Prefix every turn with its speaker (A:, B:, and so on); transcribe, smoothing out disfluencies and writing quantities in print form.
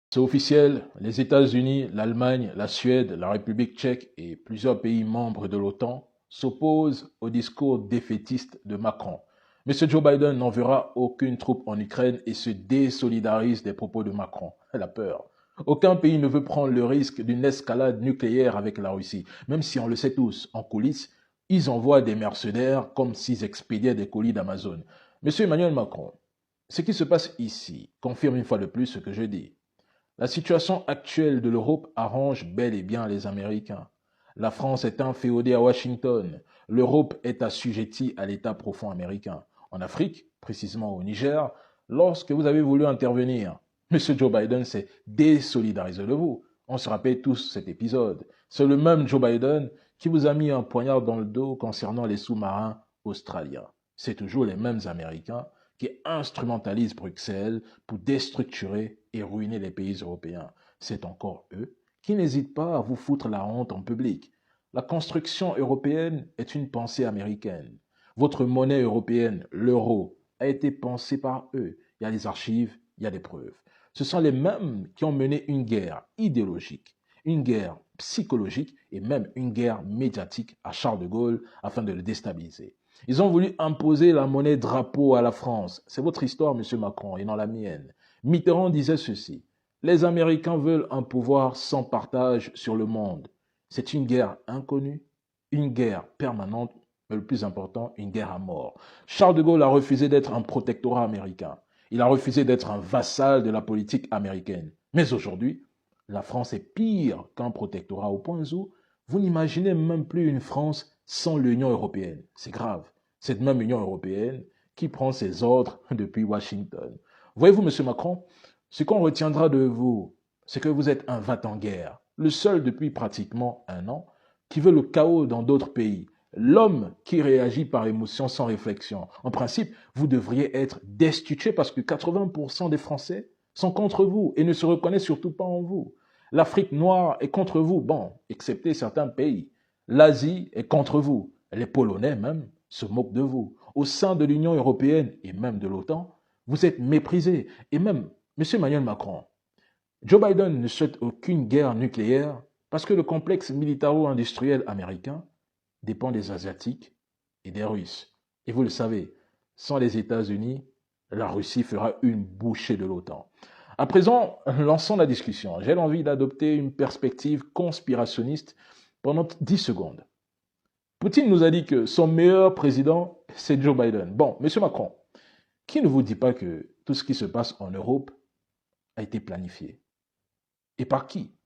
A: C'est officiel, les États-Unis, l'Allemagne, la Suède, la République tchèque et plusieurs pays membres de l'OTAN s'opposent au discours défaitiste de Macron. Monsieur Joe Biden n'enverra aucune troupe en Ukraine et se désolidarise des propos de Macron. Elle a peur. Aucun pays ne veut prendre le risque d'une escalade nucléaire avec la Russie, même si on le sait tous, en coulisses, ils envoient des mercenaires comme s'ils expédiaient des colis d'Amazon. Monsieur Emmanuel Macron, ce qui se passe ici confirme une fois de plus ce que je dis. La situation actuelle de l'Europe arrange bel et bien les Américains. La France est inféodée à Washington. L'Europe est assujettie à l'État profond américain. En Afrique, précisément au Niger, lorsque vous avez voulu intervenir, M. Joe Biden s'est désolidarisé de vous. On se rappelle tous cet épisode. C'est le même Joe Biden qui vous a mis un poignard dans le dos concernant les sous-marins australiens. C'est toujours les mêmes Américains qui instrumentalisent Bruxelles pour déstructurer et ruiner les pays européens. C'est encore eux qui n'hésitent pas à vous foutre la honte en public. La construction européenne est une pensée américaine. Votre monnaie européenne, l'euro, a été pensée par eux. Il y a des archives, il y a des preuves. Ce sont les mêmes qui ont mené une guerre idéologique, une guerre psychologique et même une guerre médiatique à Charles de Gaulle afin de le déstabiliser. Ils ont voulu imposer la monnaie drapeau à la France. C'est votre histoire, monsieur Macron, et non la mienne. Mitterrand disait ceci: les Américains veulent un pouvoir sans partage sur le monde. C'est une guerre inconnue, une guerre permanente, mais le plus important, une guerre à mort. Charles de Gaulle a refusé d'être un protectorat américain. Il a refusé d'être un vassal de la politique américaine. Mais aujourd'hui, la France est pire qu'un protectorat au point où vous n'imaginez même plus une France sans l'Union européenne. C'est grave. Cette même Union européenne qui prend ses ordres depuis Washington. Voyez-vous, monsieur Macron, ce qu'on retiendra de vous, c'est que vous êtes un va-t-en-guerre, le seul depuis pratiquement un an qui veut le chaos dans d'autres pays, l'homme qui réagit par émotion sans réflexion. En principe, vous devriez être destitué parce que 80% des Français sont contre vous et ne se reconnaissent surtout pas en vous. L'Afrique noire est contre vous, bon, excepté certains pays. L'Asie est contre vous. Les Polonais même se moquent de vous. Au sein de l'Union européenne et même de l'OTAN, vous êtes méprisé. Et même, M. Emmanuel Macron, Joe Biden ne souhaite aucune guerre nucléaire parce que le complexe militaro-industriel américain dépend des Asiatiques et des Russes. Et vous le savez, sans les États-Unis, la Russie fera une bouchée de l'OTAN. À présent, lançons la discussion. J'ai l'envie d'adopter une perspective conspirationniste pendant 10 secondes. Poutine nous a dit que son meilleur président, c'est Joe Biden. Bon, monsieur Macron, qui ne vous dit pas que tout ce qui se passe en Europe a été planifié? Et par qui?